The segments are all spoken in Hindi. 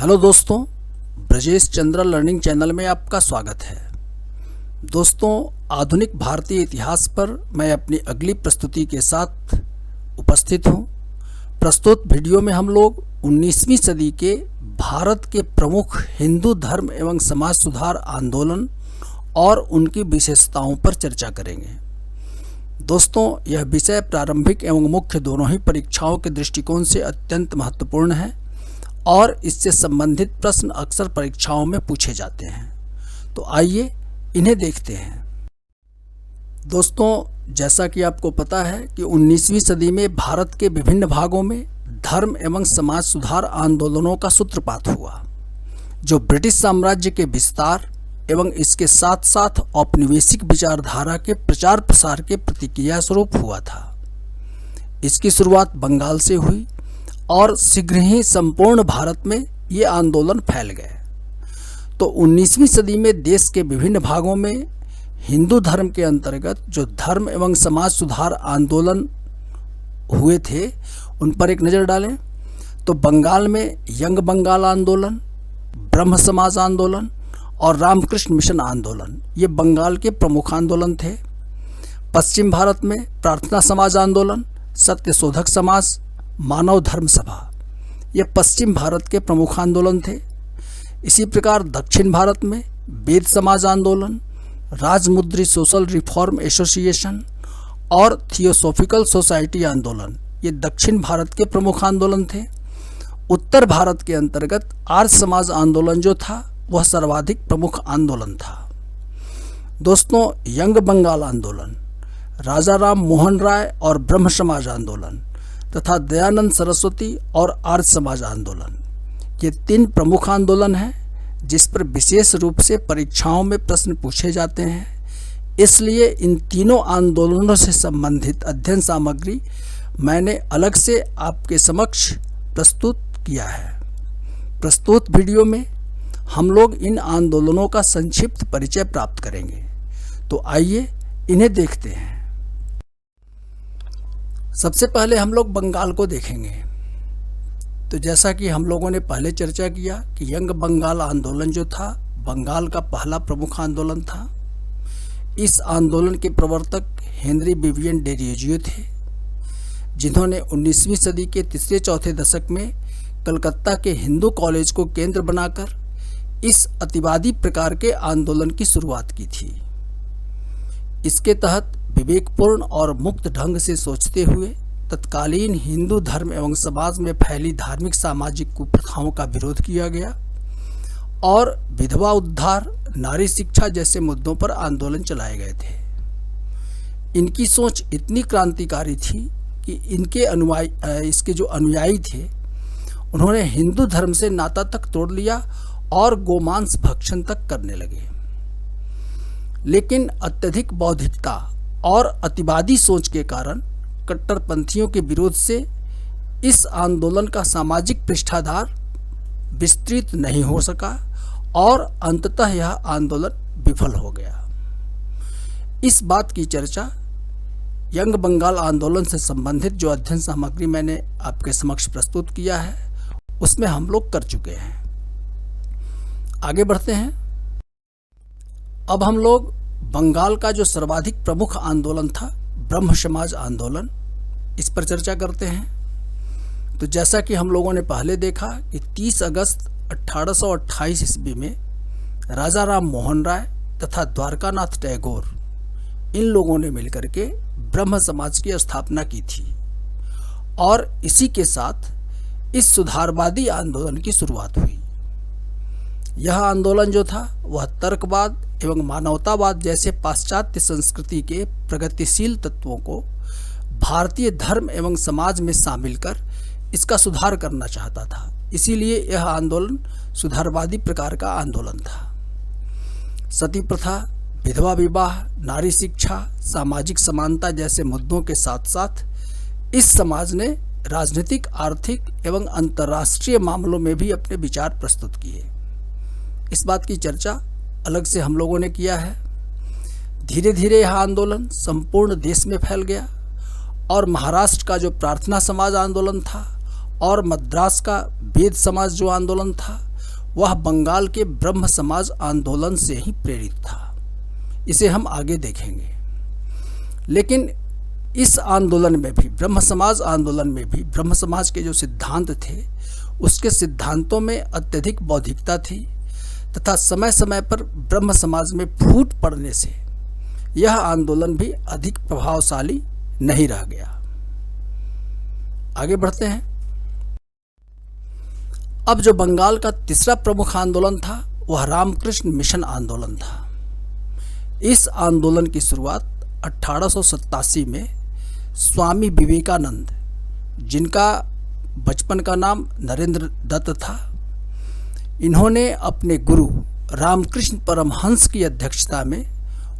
हेलो दोस्तों, ब्रजेश चंद्रा लर्निंग चैनल में आपका स्वागत है। दोस्तों, आधुनिक भारतीय इतिहास पर मैं अपनी अगली प्रस्तुति के साथ उपस्थित हूँ। प्रस्तुत वीडियो में हम लोग 19वीं सदी के भारत के प्रमुख हिंदू धर्म एवं समाज सुधार आंदोलन और उनकी विशेषताओं पर चर्चा करेंगे। दोस्तों, यह विषय प्रारंभिक एवं मुख्य दोनों ही परीक्षाओं के दृष्टिकोण से अत्यंत महत्वपूर्ण है और इससे संबंधित प्रश्न अक्सर परीक्षाओं में पूछे जाते हैं। तो आइए इन्हें देखते हैं। दोस्तों, जैसा कि आपको पता है कि 19वीं सदी में भारत के विभिन्न भागों में धर्म एवं समाज सुधार आंदोलनों का सूत्रपात हुआ, जो ब्रिटिश साम्राज्य के विस्तार एवं इसके साथ साथ औपनिवेशिक विचारधारा के प्रचार प्रसार के प्रतिक्रिया स्वरूप हुआ था। इसकी शुरुआत बंगाल से हुई और शीघ्र ही संपूर्ण भारत में ये आंदोलन फैल गए। तो 19वीं सदी में देश के विभिन्न भागों में हिंदू धर्म के अंतर्गत जो धर्म एवं समाज सुधार आंदोलन हुए थे, उन पर एक नज़र डालें तो बंगाल में यंग बंगाल आंदोलन, ब्रह्म समाज आंदोलन और रामकृष्ण मिशन आंदोलन, ये बंगाल के प्रमुख आंदोलन थे। पश्चिम भारत में प्रार्थना समाज आंदोलन, सत्यशोधक समाज, मानव धर्म सभा, ये पश्चिम भारत के प्रमुख आंदोलन थे। इसी प्रकार दक्षिण भारत में वेद समाज आंदोलन, राजमुद्री सोशल रिफॉर्म एसोसिएशन और थियोसॉफिकल सोसाइटी आंदोलन, ये दक्षिण भारत के प्रमुख आंदोलन थे। उत्तर भारत के अंतर्गत आर्य समाज आंदोलन जो था वह सर्वाधिक प्रमुख आंदोलन था। दोस्तों, यंग बंगाल आंदोलन, राजा राम मोहन राय और ब्रह्म समाज आंदोलन तथा दयानंद सरस्वती और आर्य समाज आंदोलन, ये 3 प्रमुख आंदोलन हैं जिस पर विशेष रूप से परीक्षाओं में प्रश्न पूछे जाते हैं। इसलिए इन तीनों आंदोलनों से संबंधित अध्ययन सामग्री मैंने अलग से आपके समक्ष प्रस्तुत किया है। प्रस्तुत वीडियो में हम लोग इन आंदोलनों का संक्षिप्त परिचय प्राप्त करेंगे। तो आइए इन्हें देखते हैं। सबसे पहले हम लोग बंगाल को देखेंगे। तो जैसा कि हम लोगों ने पहले चर्चा किया कि यंग बंगाल आंदोलन जो था बंगाल का पहला प्रमुख आंदोलन था। इस आंदोलन के प्रवर्तक हेनरी विवियन डेरियोजियो थे, जिन्होंने 19वीं सदी के तीसरे चौथे दशक में कलकत्ता के हिंदू कॉलेज को केंद्र बनाकर इस अतिवादी प्रकार के आंदोलन की शुरुआत की थी। इसके तहत विवेकपूर्ण और मुक्त ढंग से सोचते हुए तत्कालीन हिंदू धर्म एवं समाज में फैली धार्मिक सामाजिक कुप्रथाओं का विरोध किया गया और विधवा उद्धार, नारी शिक्षा जैसे मुद्दों पर आंदोलन चलाए गए थे। इनकी सोच इतनी क्रांतिकारी थी कि इसके जो अनुयायी थे, उन्होंने हिंदू धर्म से नाता तक तोड़ लिया और गोमांस भक्षण तक करने लगे। लेकिन अत्यधिक बौद्धिकता और अतिवादी सोच के कारण कट्टरपंथियों के विरोध से इस आंदोलन का सामाजिक पृष्ठाधार विस्तृत नहीं हो सका और अंततः यह आंदोलन विफल हो गया। इस बात की चर्चा यंग बंगाल आंदोलन से संबंधित जो अध्ययन सामग्री मैंने आपके समक्ष प्रस्तुत किया है, उसमें हम लोग कर चुके हैं। आगे बढ़ते हैं। अब हम लोग बंगाल का जो सर्वाधिक प्रमुख आंदोलन था ब्रह्म समाज आंदोलन, इस पर चर्चा करते हैं। तो जैसा कि हम लोगों ने पहले देखा कि 30 अगस्त 1828 ईस्वी में राजा राम मोहन राय तथा द्वारकानाथ टैगोर, इन लोगों ने मिलकर के ब्रह्म समाज की स्थापना की थी और इसी के साथ इस सुधारवादी आंदोलन की शुरुआत हुई। यह आंदोलन जो था वह तर्कवाद एवं मानवतावाद जैसे पाश्चात्य संस्कृति के प्रगतिशील तत्वों को भारतीय धर्म एवं समाज में शामिल कर इसका सुधार करना चाहता था। इसीलिए यह आंदोलन सुधारवादी प्रकार का आंदोलन था। सती प्रथा, विधवा विवाह, नारी शिक्षा, सामाजिक समानता जैसे मुद्दों के साथ साथ इस समाज ने राजनीतिक, आर्थिक एवं अंतर्राष्ट्रीय मामलों में भी अपने विचार प्रस्तुत किए। इस बात की चर्चा अलग से हम लोगों ने किया है। धीरे धीरे यह आंदोलन संपूर्ण देश में फैल गया और महाराष्ट्र का जो प्रार्थना समाज आंदोलन था और मद्रास का वेद समाज जो आंदोलन था, वह बंगाल के ब्रह्म समाज आंदोलन से ही प्रेरित था। इसे हम आगे देखेंगे। लेकिन इस आंदोलन में भी, ब्रह्म समाज आंदोलन में भी, ब्रह्म समाज के जो सिद्धांत थे उसके सिद्धांतों में अत्यधिक बौद्धिकता थी तथा समय समय पर ब्रह्म समाज में फूट पड़ने से यह आंदोलन भी अधिक प्रभावशाली नहीं रह गया। आगे बढ़ते हैं। अब जो बंगाल का तीसरा प्रमुख आंदोलन था वह रामकृष्ण मिशन आंदोलन था। इस आंदोलन की शुरुआत 1887 में स्वामी विवेकानंद, जिनका बचपन का नाम नरेंद्र दत्त था, इन्होंने अपने गुरु रामकृष्ण परमहंस की अध्यक्षता में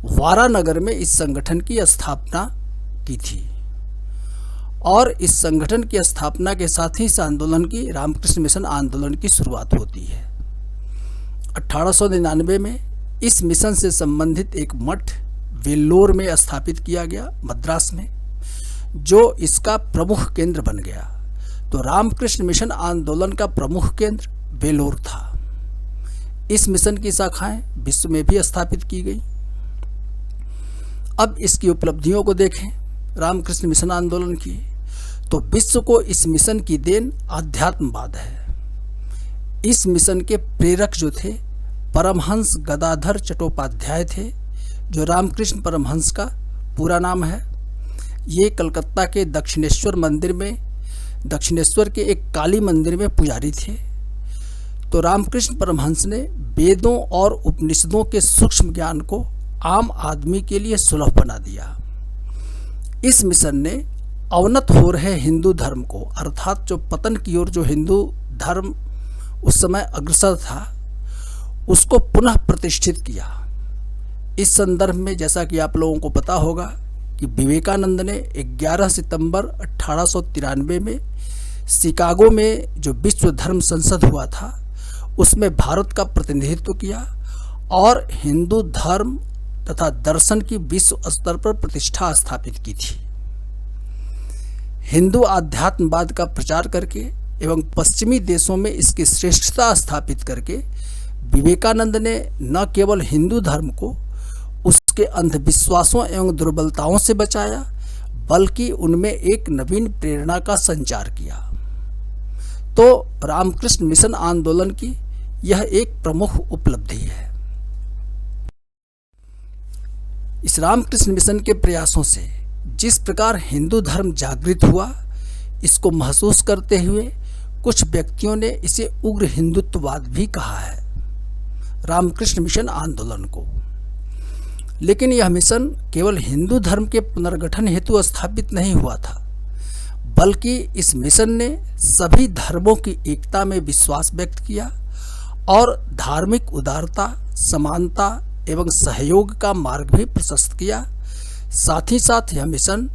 वारानगर में इस संगठन की स्थापना की थी। और इस संगठन की स्थापना के साथ ही इस आंदोलन की, रामकृष्ण मिशन आंदोलन की शुरुआत होती है। 1899 में इस मिशन से संबंधित एक मठ वेल्लोर में स्थापित किया गया, मद्रास में, जो इसका प्रमुख केंद्र बन गया। तो रामकृष्ण मिशन आंदोलन का प्रमुख केंद्र वेल्लोर था। इस मिशन की शाखाएं विश्व में भी स्थापित की गई। अब इसकी उपलब्धियों को देखें रामकृष्ण मिशन आंदोलन की, तो विश्व को इस मिशन की देन आध्यात्मवाद है। इस मिशन के प्रेरक जो थे परमहंस गदाधर चट्टोपाध्याय थे, जो रामकृष्ण परमहंस का पूरा नाम है। ये कलकत्ता के दक्षिणेश्वर के एक काली मंदिर में पुजारी थे। तो रामकृष्ण परमहंस ने वेदों और उपनिषदों के सूक्ष्म ज्ञान को आम आदमी के लिए सुलभ बना दिया। इस मिशन ने अवनत हो रहे हिंदू धर्म को, अर्थात जो पतन की ओर जो हिंदू धर्म उस समय अग्रसर था, उसको पुनः प्रतिष्ठित किया। इस संदर्भ में जैसा कि आप लोगों को पता होगा कि विवेकानंद ने 11 सितंबर 1893 में शिकागो में जो विश्व धर्म संसद हुआ था उसमें भारत का प्रतिनिधित्व किया और हिंदू धर्म तथा दर्शन की विश्व स्तर पर प्रतिष्ठा स्थापित की थी। हिंदू आध्यात्मवाद का प्रचार करके एवं पश्चिमी देशों में इसकी श्रेष्ठता स्थापित करके विवेकानंद ने न केवल हिंदू धर्म को उसके अंधविश्वासों एवं दुर्बलताओं से बचाया, बल्कि उनमें एक नवीन प्रेरणा का संचार किया। तो रामकृष्ण मिशन आंदोलन की यह एक प्रमुख उपलब्धि है। इस रामकृष्ण मिशन के प्रयासों से जिस प्रकार हिंदू धर्म जागृत हुआ, इसको महसूस करते हुए कुछ व्यक्तियों ने इसे उग्र हिंदुत्ववाद भी कहा है, रामकृष्ण मिशन आंदोलन को। लेकिन यह मिशन केवल हिंदू धर्म के पुनर्गठन हेतु स्थापित नहीं हुआ था, बल्कि इस मिशन ने सभी धर्मों की एकता में विश्वास व्यक्त किया और धार्मिक उदारता, समानता एवं सहयोग का मार्ग भी प्रशस्त किया। साथ ही साथ यह मिशन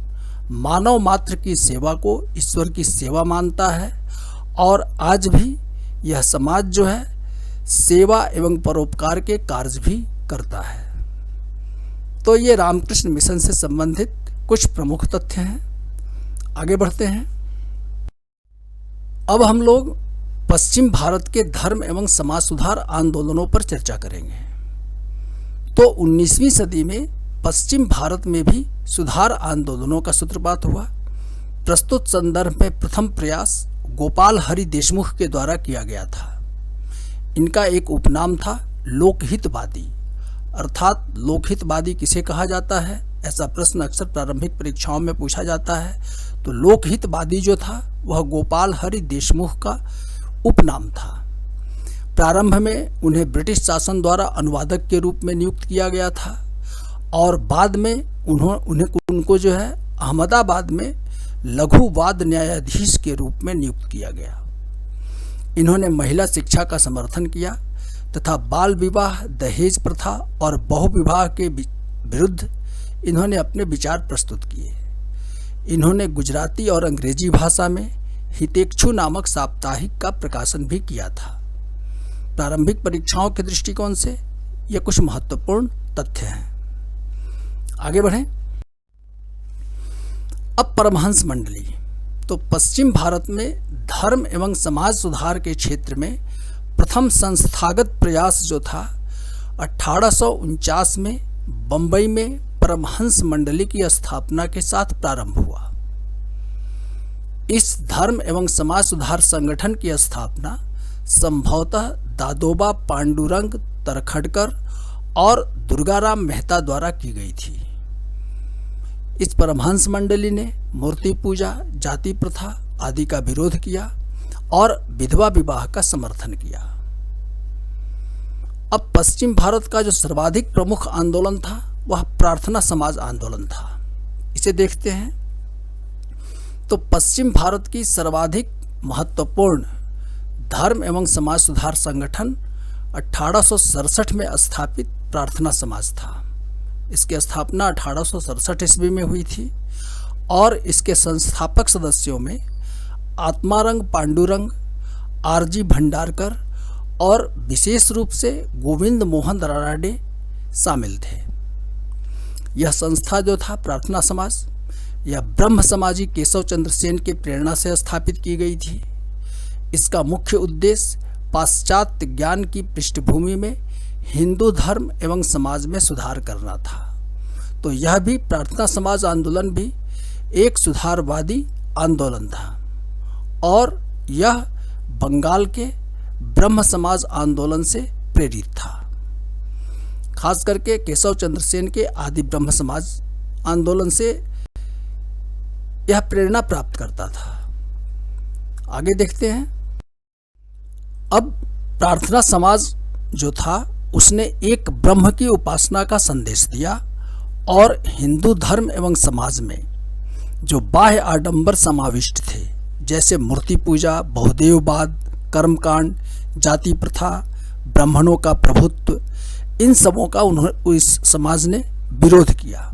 मानव मात्र की सेवा को ईश्वर की सेवा मानता है और आज भी यह समाज जो है सेवा एवं परोपकार के कार्य भी करता है। तो ये रामकृष्ण मिशन से संबंधित कुछ प्रमुख तथ्य हैं। आगे बढ़ते हैं। अब हम लोग पश्चिम भारत के धर्म एवं समाज सुधार आंदोलनों पर चर्चा करेंगे। तो 19वीं सदी में पश्चिम भारत में भी सुधार आंदोलनों का सूत्रपात हुआ। प्रस्तुत संदर्भ में प्रथम प्रयास गोपाल हरि देशमुख के द्वारा किया गया था। इनका एक उपनाम था लोकहितवादी। अर्थात लोकहितवादी किसे कहा जाता है, ऐसा प्रश्न अक्सर प्रारंभिक परीक्षाओं में पूछा जाता है। तो लोकहितवादी जो था वह गोपाल हरि देशमुख का उपनाम था। प्रारंभ में उन्हें ब्रिटिश शासन द्वारा अनुवादक के रूप में नियुक्त किया गया था और बाद में उनको जो है अहमदाबाद में लघुवाद न्यायाधीश के रूप में नियुक्त किया गया। इन्होंने महिला शिक्षा का समर्थन किया तथा बाल विवाह, दहेज प्रथा और बहुविवाह के विरुद्ध इन्होंने अपने विचार प्रस्तुत किए। इन्होंने गुजराती और अंग्रेजी भाषा में हितेक्षु नामक साप्ताहिक का प्रकाशन भी किया था। प्रारंभिक परीक्षाओं के दृष्टिकोण से ये कुछ महत्वपूर्ण तथ्य हैं। आगे बढ़ें। अब परमहंस मंडली। तो पश्चिम भारत में धर्म एवं समाज सुधार के क्षेत्र में प्रथम संस्थागत प्रयास जो था 1849 में बंबई में परमहंस मंडली की स्थापना के साथ प्रारंभ हुआ। इस धर्म एवं समाज सुधार संगठन की स्थापना संभवतः दादोबा पांडुरंग तरखड़कर और दुर्गाराम मेहता द्वारा की गई थी। इस परमहंस मंडली ने मूर्ति पूजा, जाति प्रथा आदि का विरोध किया और विधवा विवाह का समर्थन किया। अब पश्चिम भारत का जो सर्वाधिक प्रमुख आंदोलन था वह प्रार्थना समाज आंदोलन था। इसे देखते हैं तो पश्चिम भारत की सर्वाधिक महत्वपूर्ण धर्म एवं समाज सुधार संगठन 1867 में स्थापित प्रार्थना समाज था। इसकी स्थापना 1867 ईस्वी में हुई थी और इसके संस्थापक सदस्यों में आत्मारंग पांडुरंग, आरजी भंडारकर और विशेष रूप से गोविंद मोहन रानाडे शामिल थे। यह संस्था जो था प्रार्थना समाज, यह ब्रह्म समाजी केशव चंद्र सेन की प्रेरणा से स्थापित की गई थी। इसका मुख्य उद्देश्य पाश्चात्य ज्ञान की पृष्ठभूमि में हिंदू धर्म एवं समाज में सुधार करना था। तो यह भी प्रार्थना समाज आंदोलन भी एक सुधारवादी आंदोलन था और यह बंगाल के ब्रह्म समाज आंदोलन से प्रेरित था। खास करके केशव चंद्र सेन के आदि ब्रह्म समाज आंदोलन से यह प्रेरणा प्राप्त करता था। आगे देखते हैं। अब प्रार्थना समाज जो था उसने एक ब्रह्म की उपासना का संदेश दिया और हिंदू धर्म एवं समाज में जो बाह्य आडंबर समाविष्ट थे, जैसे मूर्ति पूजा, बहुदेववाद, कर्मकांड, जाति प्रथा, ब्राह्मणों का प्रभुत्व, इन सबों का इस समाज ने विरोध किया।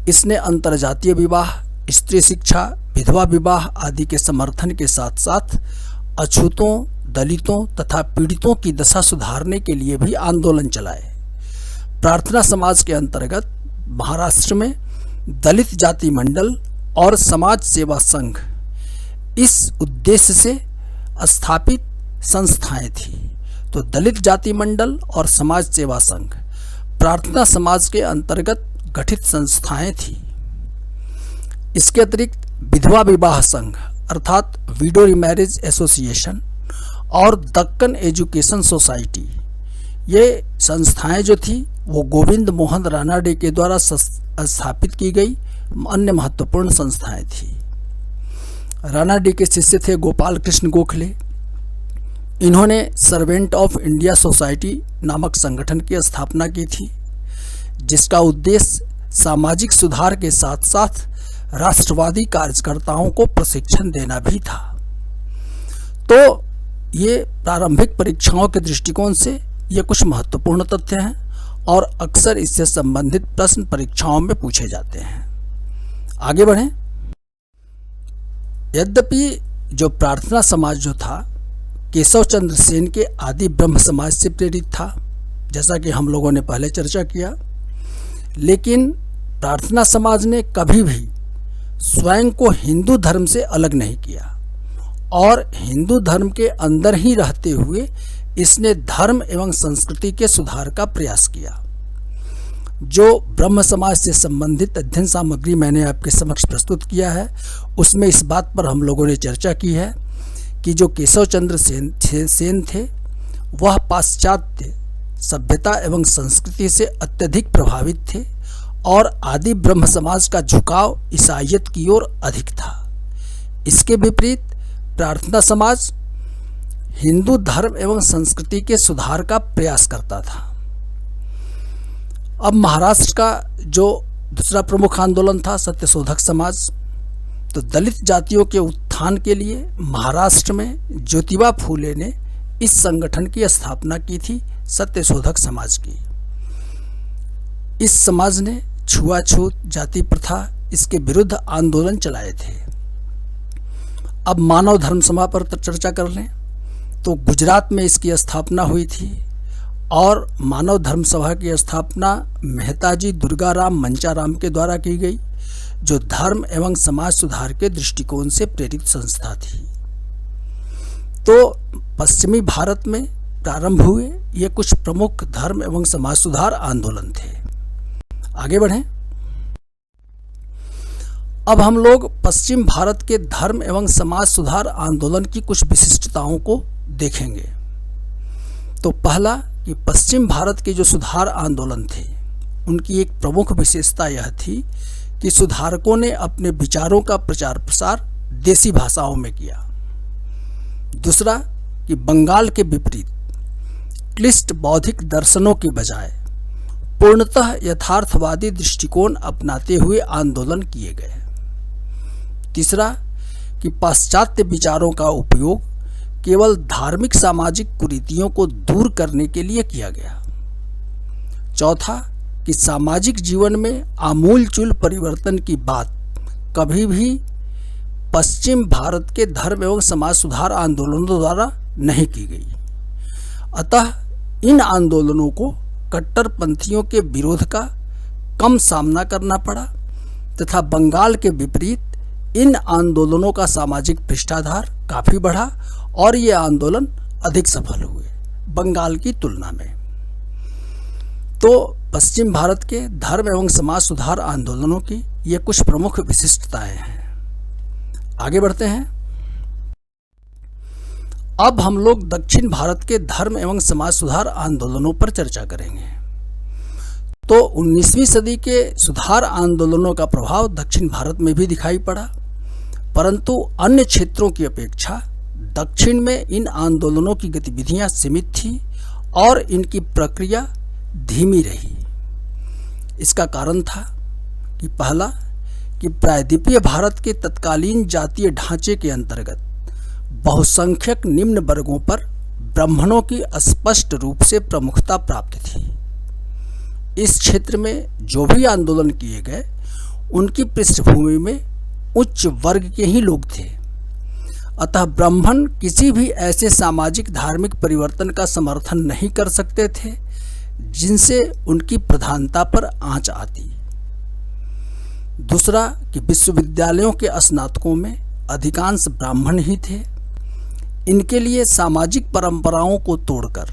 इसने अंतरजातीय विवाह, स्त्री शिक्षा, विधवा विवाह आदि के समर्थन के साथ साथ अछूतों, दलितों तथा पीड़ितों की दशा सुधारने के लिए भी आंदोलन चलाए। प्रार्थना समाज के अंतर्गत महाराष्ट्र में दलित जाति मंडल और समाज सेवा संघ इस उद्देश्य से स्थापित संस्थाएं थी। तो दलित जाति मंडल और समाज सेवा संघ प्रार्थना समाज के अंतर्गत गठित संस्थाएं थी। इसके अतिरिक्त विधवा विवाह संघ अर्थात विडो रिमैरिज एसोसिएशन और दक्कन एजुकेशन सोसाइटी, ये संस्थाएं जो थी वो गोविंद मोहन रानाडे के द्वारा स्थापित की गई अन्य महत्वपूर्ण संस्थाएं थी। रानाडे के शिष्य थे गोपाल कृष्ण गोखले। इन्होंने सर्वेंट ऑफ इंडिया सोसाइटी नामक संगठन की स्थापना की थी, जिसका उद्देश्य सामाजिक सुधार के साथ साथ राष्ट्रवादी कार्यकर्ताओं को प्रशिक्षण देना भी था। तो ये प्रारंभिक परीक्षाओं के दृष्टिकोण से ये कुछ महत्वपूर्ण तथ्य हैं और अक्सर इससे संबंधित प्रश्न परीक्षाओं में पूछे जाते हैं। आगे बढ़ें। यद्यपि जो प्रार्थना समाज जो था केशव चंद्र सेन के आदि ब्रह्म समाज से प्रेरित था, जैसा कि हम लोगों ने पहले चर्चा किया, लेकिन प्रार्थना समाज ने कभी भी स्वयं को हिंदू धर्म से अलग नहीं किया और हिंदू धर्म के अंदर ही रहते हुए इसने धर्म एवं संस्कृति के सुधार का प्रयास किया। जो ब्रह्म समाज से संबंधित अध्ययन सामग्री मैंने आपके समक्ष प्रस्तुत किया है, उसमें इस बात पर हम लोगों ने चर्चा की है कि जो केशव चंद्र सेन थे वह पाश्चात्य सभ्यता एवं संस्कृति से अत्यधिक प्रभावित थे और आदि ब्रह्म समाज का झुकाव ईसाईयत की ओर अधिक था। इसके विपरीत प्रार्थना समाज हिंदू धर्म एवं संस्कृति के सुधार का प्रयास करता था। अब महाराष्ट्र का जो दूसरा प्रमुख आंदोलन था सत्यशोधक समाज, तो दलित जातियों के उत्थान के लिए महाराष्ट्र में ज्योतिबा फूले ने इस संगठन की स्थापना की थी, सत्यशोधक समाज की। इस समाज ने छुआछूत, जाति प्रथा, इसके विरुद्ध आंदोलन चलाए थे। अब मानव धर्म सभा पर चर्चा कर लें तो गुजरात में इसकी स्थापना हुई थी और मानव धर्म सभा की स्थापना मेहताजी दुर्गाराम मंचाराम के द्वारा की गई, जो धर्म एवं समाज सुधार के दृष्टिकोण से प्रेरित संस्था थी। तो पश्चिमी भारत में प्रारंभ हुए ये कुछ प्रमुख धर्म एवं समाज सुधार आंदोलन थे। आगे बढ़ें। अब हम लोग पश्चिम भारत के धर्म एवं समाज सुधार आंदोलन की कुछ विशिष्टताओं को देखेंगे। तो पहला कि पश्चिम भारत के जो सुधार आंदोलन थे उनकी एक प्रमुख विशेषता यह थी कि सुधारकों ने अपने विचारों का प्रचार प्रसार देसी भाषाओं में किया। दूसरा कि बंगाल के विपरीत क्लिष्ट बौद्धिक दर्शनों के बजाय पूर्णतः यथार्थवादी दृष्टिकोण अपनाते हुए आंदोलन किए गए। तीसरा कि पाश्चात्य विचारों का उपयोग केवल धार्मिक सामाजिक कुरीतियों को दूर करने के लिए किया गया। चौथा कि सामाजिक जीवन में आमूलचूल परिवर्तन की बात कभी भी पश्चिम भारत के धर्म एवं समाज सुधार आंदोलनों द्वारा नहीं की गई। अतः इन आंदोलनों को कट्टरपंथियों के विरोध का कम सामना करना पड़ा तथा बंगाल के विपरीत इन आंदोलनों का सामाजिक पृष्ठाधार काफी बढ़ा और ये आंदोलन अधिक सफल हुए बंगाल की तुलना में। तो पश्चिम भारत के धर्म एवं समाज सुधार आंदोलनों की ये कुछ प्रमुख विशिष्टताएं हैं। आगे बढ़ते हैं। अब हम लोग दक्षिण भारत के धर्म एवं समाज सुधार आंदोलनों पर चर्चा करेंगे। तो 19वीं सदी के सुधार आंदोलनों का प्रभाव दक्षिण भारत में भी दिखाई पड़ा, परंतु अन्य क्षेत्रों की अपेक्षा दक्षिण में इन आंदोलनों की गतिविधियां सीमित थी और इनकी प्रक्रिया धीमी रही। इसका कारण था कि पहला कि प्रायद्वीपीय भारत के तत्कालीन जातीय ढांचे के अंतर्गत बहुसंख्यक निम्न वर्गों पर ब्राह्मणों की स्पष्ट रूप से प्रमुखता प्राप्त थी। इस क्षेत्र में जो भी आंदोलन किए गए उनकी पृष्ठभूमि में उच्च वर्ग के ही लोग थे। अतः ब्राह्मण किसी भी ऐसे सामाजिक धार्मिक परिवर्तन का समर्थन नहीं कर सकते थे जिनसे उनकी प्रधानता पर आंच आती। दूसरा कि विश्वविद्यालयों के स्नातकों में अधिकांश ब्राह्मण ही थे। इनके लिए सामाजिक परंपराओं को तोड़कर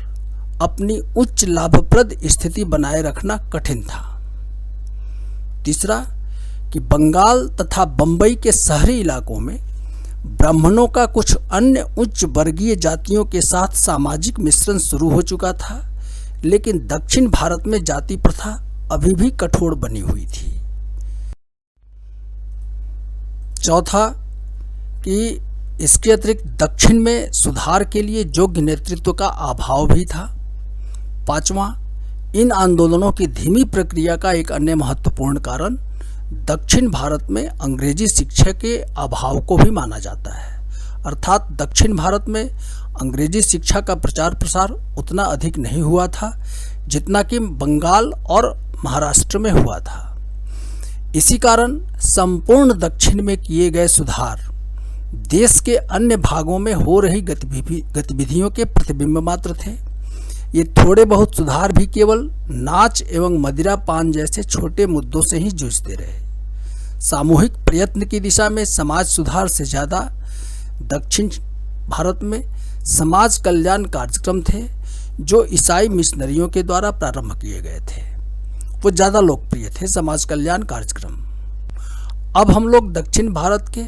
अपनी उच्च लाभप्रद स्थिति बनाए रखना कठिन था। तीसरा कि बंगाल तथा बंबई के शहरी इलाकों में ब्राह्मणों का कुछ अन्य उच्च वर्गीय जातियों के साथ सामाजिक मिश्रण शुरू हो चुका था, लेकिन दक्षिण भारत में जाति प्रथा अभी भी कठोर बनी हुई थी। चौथा कि इसके अतिरिक्त दक्षिण में सुधार के लिए योग्य नेतृत्व का अभाव भी था। पांचवा, इन आंदोलनों की धीमी प्रक्रिया का एक अन्य महत्वपूर्ण कारण दक्षिण भारत में अंग्रेजी शिक्षा के अभाव को भी माना जाता है। अर्थात दक्षिण भारत में अंग्रेजी शिक्षा का प्रचार प्रसार उतना अधिक नहीं हुआ था जितना कि बंगाल और महाराष्ट्र में हुआ था। इसी कारण संपूर्ण दक्षिण में किए गए सुधार देश के अन्य भागों में हो रही गतिविधियों के प्रतिबिंब मात्र थे। ये थोड़े बहुत सुधार भी केवल नाच एवं मदिरा पान जैसे छोटे मुद्दों से ही जूझते रहे। सामूहिक प्रयत्न की दिशा में समाज सुधार से ज़्यादा दक्षिण भारत में समाज कल्याण कार्यक्रम थे जो ईसाई मिशनरियों के द्वारा प्रारंभ किए गए थे। वो ज़्यादा लोकप्रिय थे समाज कल्याण कार्यक्रम। अब हम लोग दक्षिण भारत के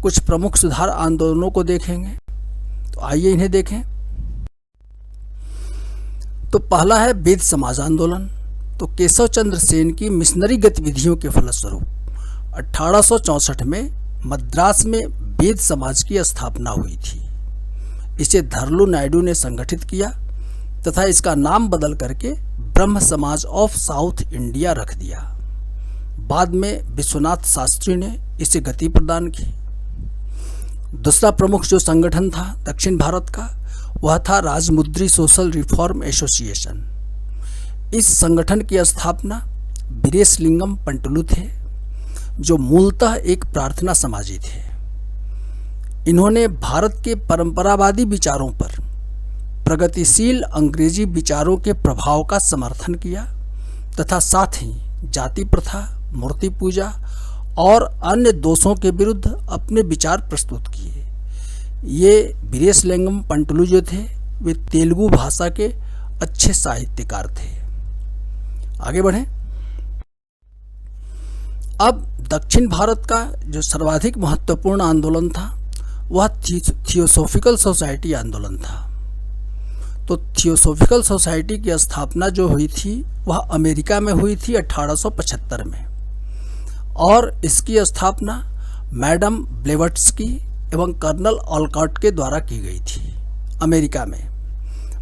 कुछ प्रमुख सुधार आंदोलनों को देखेंगे। तो आइए इन्हें देखें। तो पहला है वेद समाज आंदोलन। तो केशव चंद्र सेन की मिशनरी गतिविधियों के फलस्वरूप 1864 में मद्रास में वेद समाज की स्थापना हुई थी। इसे धरलू नायडू ने संगठित किया तथा इसका नाम बदल करके ब्रह्म समाज ऑफ साउथ इंडिया रख दिया। बाद में विश्वनाथ शास्त्री ने इसे गति प्रदान की। दूसरा प्रमुख जो संगठन था दक्षिण भारत का वह था राजमुद्री सोशल रिफॉर्म एसोसिएशन। इस संगठन की स्थापना वीरेशलिंगम पंटलू थे जो मूलतः एक प्रार्थना समाजी थे। इन्होंने भारत के परंपरावादी विचारों पर प्रगतिशील अंग्रेजी विचारों के प्रभाव का समर्थन किया तथा साथ ही जाति प्रथा, मूर्ति पूजा और अन्य दोषों के विरुद्ध अपने विचार प्रस्तुत किए। ये वीरेशलिंगम पंतलु जो थे वे तेलुगु भाषा के अच्छे साहित्यकार थे। आगे बढ़ें। अब दक्षिण भारत का जो सर्वाधिक महत्वपूर्ण आंदोलन था वह थियोसॉफिकल सोसाइटी आंदोलन था। तो थियोसॉफिकल सोसाइटी की स्थापना जो हुई थी वह अमेरिका में हुई थी 1875 में, और इसकी स्थापना मैडम ब्लेवट्स्की एवं कर्नल ऑलकॉट के द्वारा की गई थी अमेरिका में।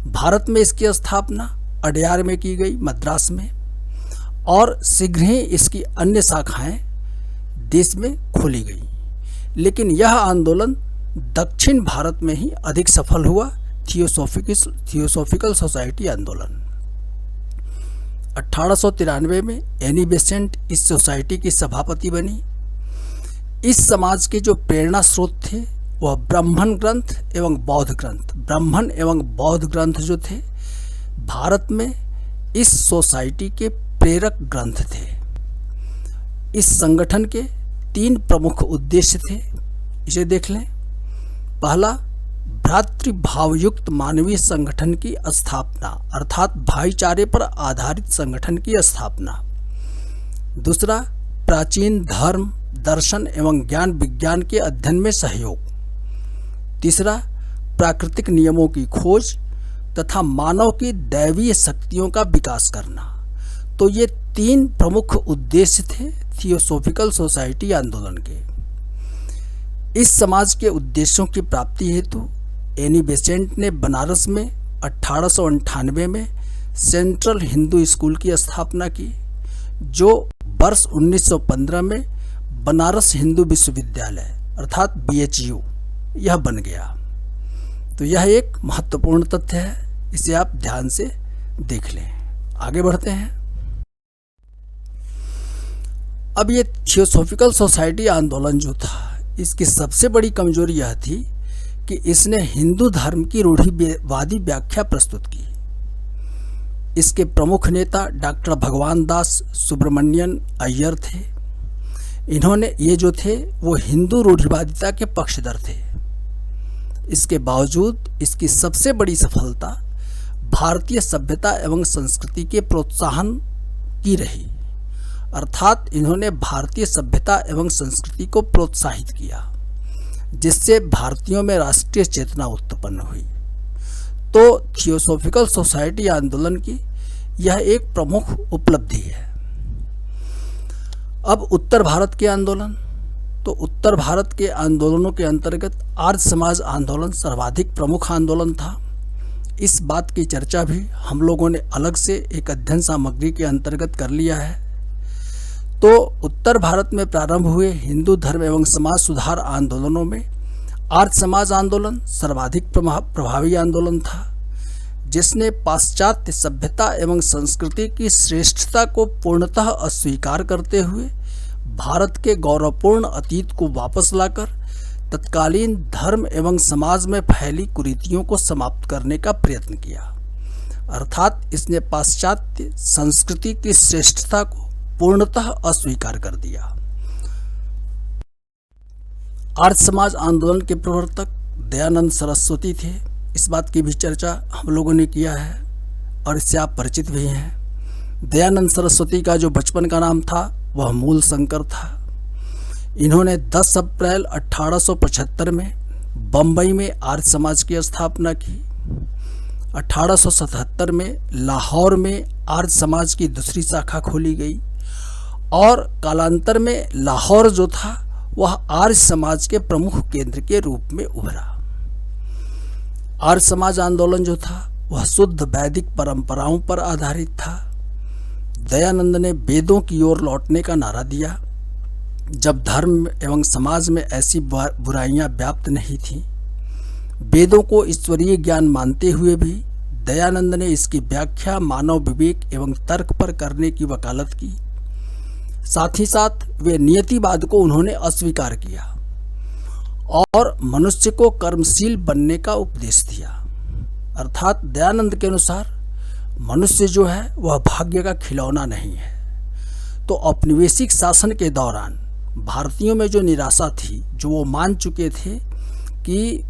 भारत में इसकी स्थापना अडयार में की गई, मद्रास में, और शीघ्र ही इसकी अन्य शाखाएं देश में खोली गई। लेकिन यह आंदोलन दक्षिण भारत में ही अधिक सफल हुआ, थियोसॉफिकल सोसाइटी आंदोलन। 1893 में एनी बेसेंट इस सोसाइटी की सभापति बनी। इस समाज के जो प्रेरणा स्रोत थे वह ब्राह्मण ग्रंथ एवं बौद्ध ग्रंथ, ब्राह्मण एवं बौद्ध ग्रंथ जो थे भारत में इस सोसाइटी के प्रेरक ग्रंथ थे। इस संगठन के 3 प्रमुख उद्देश्य थे, इसे देख लें। पहला, भ्रातृभावयुक्त मानवीय संगठन की स्थापना, अर्थात भाईचारे पर आधारित संगठन की स्थापना। दूसरा, प्राचीन धर्म, दर्शन एवं ज्ञान विज्ञान के अध्ययन में सहयोग। तीसरा, प्राकृतिक नियमों की खोज तथा मानव की दैवीय शक्तियों का विकास करना। तो ये 3 प्रमुख उद्देश्य थे थियोसॉफिकल सोसाइटी आंदोलन के। इस समाज के उद्देश्यों की प्राप्ति हेतु एनी बेसेंट ने बनारस में 1898 में सेंट्रल हिंदू स्कूल की स्थापना की, जो वर्ष 1915 में बनारस हिंदू विश्वविद्यालय अर्थात BHU यह बन गया। तो यह एक महत्वपूर्ण तथ्य है, इसे आप ध्यान से देख लें। आगे बढ़ते हैं। अब ये थियोसॉफिकल सोसाइटी आंदोलन जो था, इसकी सबसे बड़ी कमजोरी यह थी कि इसने हिंदू धर्म की रूढ़िवादी व्याख्या प्रस्तुत की। इसके प्रमुख नेता डॉक्टर भगवान दास सुब्रमण्यन अय्यर थे। इन्होंने ये जो थे वो हिंदू रूढ़िवादिता के पक्षधर थे। इसके बावजूद इसकी सबसे बड़ी सफलता भारतीय सभ्यता एवं संस्कृति के प्रोत्साहन की रही, अर्थात इन्होंने भारतीय सभ्यता एवं संस्कृति को प्रोत्साहित किया, जिससे भारतीयों में राष्ट्रीय चेतना उत्पन्न हुई। तो थियोसॉफिकल सोसाइटी आंदोलन की यह एक प्रमुख उपलब्धि है। अब उत्तर भारत के आंदोलन। तो उत्तर भारत के आंदोलनों के अंतर्गत आर्य समाज आंदोलन सर्वाधिक प्रमुख आंदोलन था। इस बात की चर्चा भी हम लोगों ने अलग से एक अध्ययन सामग्री के अंतर्गत कर लिया है। तो उत्तर भारत में प्रारंभ हुए हिंदू धर्म एवं समाज सुधार आंदोलनों में आर्य समाज आंदोलन सर्वाधिक प्रभावी आंदोलन था, जिसने पाश्चात्य सभ्यता एवं संस्कृति की श्रेष्ठता को पूर्णतः अस्वीकार करते हुए भारत के गौरवपूर्ण अतीत को वापस लाकर तत्कालीन धर्म एवं समाज में फैली कुरीतियों को समाप्त करने का प्रयत्न किया। अर्थात इसने पाश्चात्य संस्कृति की श्रेष्ठता को पूर्णतः अस्वीकार कर दिया। आर्य समाज आंदोलन के प्रवर्तक दयानंद सरस्वती थे। इस बात की भी चर्चा हम लोगों ने किया है और इससे आप परिचित भी हैं। दयानंद सरस्वती का जो बचपन का नाम था वह मूल शंकर था। इन्होंने 10 अप्रैल 1875 में बम्बई में आर्य समाज की स्थापना की। 1877 में लाहौर में आर्य समाज की दूसरी शाखा खोली गई और कालांतर में लाहौर जो था वह आर्य समाज के प्रमुख केंद्र के रूप में उभरा। आर्य समाज आंदोलन जो था वह शुद्ध वैदिक परंपराओं पर आधारित था। दयानंद ने वेदों की ओर लौटने का नारा दिया। जब धर्म एवं समाज में ऐसी बुराइयां व्याप्त नहीं थीं, वेदों को ईश्वरीय ज्ञान मानते हुए भी दयानंद ने इसकी व्याख्या मानव विवेक एवं तर्क पर करने की वकालत की। साथ ही साथ वे नियतिवाद को उन्होंने अस्वीकार किया और मनुष्य को कर्मशील बनने का उपदेश दिया। अर्थात दयानंद के अनुसार मनुष्य जो है वह भाग्य का खिलौना नहीं है। तो औपनिवेशिक शासन के दौरान भारतीयों में जो निराशा थी, जो वो मान चुके थे कि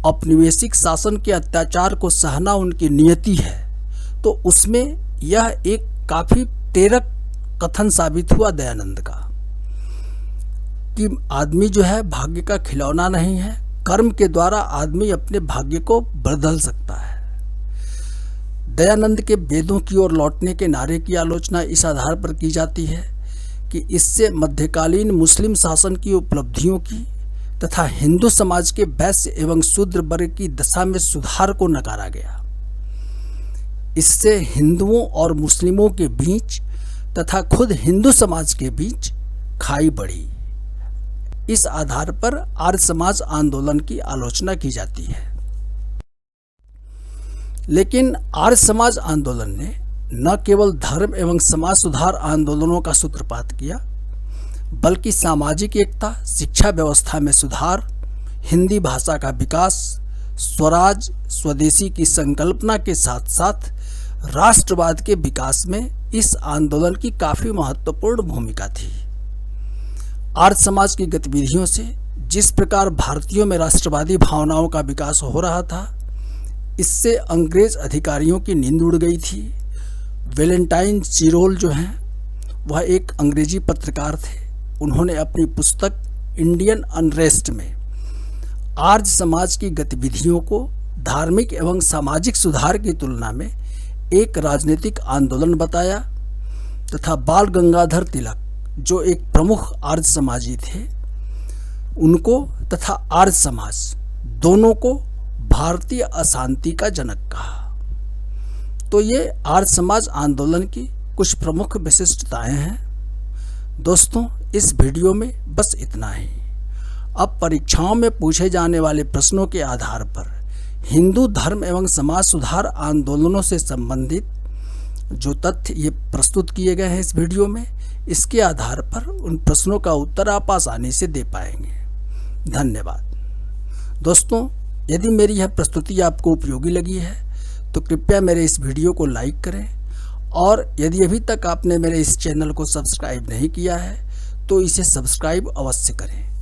औपनिवेशिक शासन के अत्याचार को सहना उनकी नियति है, तो उसमें यह एक काफ़ी प्रेरक कथन साबित हुआ दयानंद का कि आदमी जो है भाग्य का खिलौना नहीं है, कर्म के द्वारा आदमी अपने भाग्य को बदल सकता है। दयानंद के वेदों की ओर लौटने के नारे की आलोचना इस आधार पर की जाती है कि इससे मध्यकालीन मुस्लिम शासन की उपलब्धियों की तथा हिंदू समाज के वैश्य एवं शूद्र वर्ग की दशा में सुधार को नकारा गया। इससे हिंदुओं और मुस्लिमों के बीच तथा खुद हिंदू समाज के बीच खाई बढ़ी। इस आधार पर आर्य समाज आंदोलन की आलोचना की जाती है। लेकिन आर्य समाज आंदोलन ने न केवल धर्म एवं समाज सुधार आंदोलनों का सूत्रपात किया, बल्कि सामाजिक एकता, शिक्षा व्यवस्था में सुधार, हिंदी भाषा का विकास, स्वराज स्वदेशी की संकल्पना के साथ साथ राष्ट्रवाद के विकास में इस आंदोलन की काफ़ी महत्वपूर्ण भूमिका थी। आर्य समाज की गतिविधियों से जिस प्रकार भारतीयों में राष्ट्रवादी भावनाओं का विकास हो रहा था, इससे अंग्रेज अधिकारियों की नींद उड़ गई थी। वैलेंटाइन चिरोल जो हैं वह एक अंग्रेजी पत्रकार थे। उन्होंने अपनी पुस्तक इंडियन अनरेस्ट में आर्य समाज की गतिविधियों को धार्मिक एवं सामाजिक सुधार की तुलना में एक राजनीतिक आंदोलन बताया तथा बाल गंगाधर तिलक, जो एक प्रमुख आर्य समाजी थे, उनको तथा आर्य समाज दोनों को भारतीय अशांति का जनक कहा। तो ये आर्य समाज आंदोलन की कुछ प्रमुख विशिष्टताएं हैं। दोस्तों, इस वीडियो में बस इतना ही। अब परीक्षाओं में पूछे जाने वाले प्रश्नों के आधार पर हिंदू धर्म एवं समाज सुधार आंदोलनों से संबंधित जो तथ्य ये प्रस्तुत किए गए हैं इस वीडियो में, इसके आधार पर उन प्रश्नों का उत्तर आप आसानी से दे पाएंगे। धन्यवाद। दोस्तों, यदि मेरी यह प्रस्तुति आपको उपयोगी लगी है तो कृपया मेरे इस वीडियो को लाइक करें, और यदि अभी तक आपने मेरे इस चैनल को सब्सक्राइब नहीं किया है तो इसे सब्सक्राइब अवश्य करें।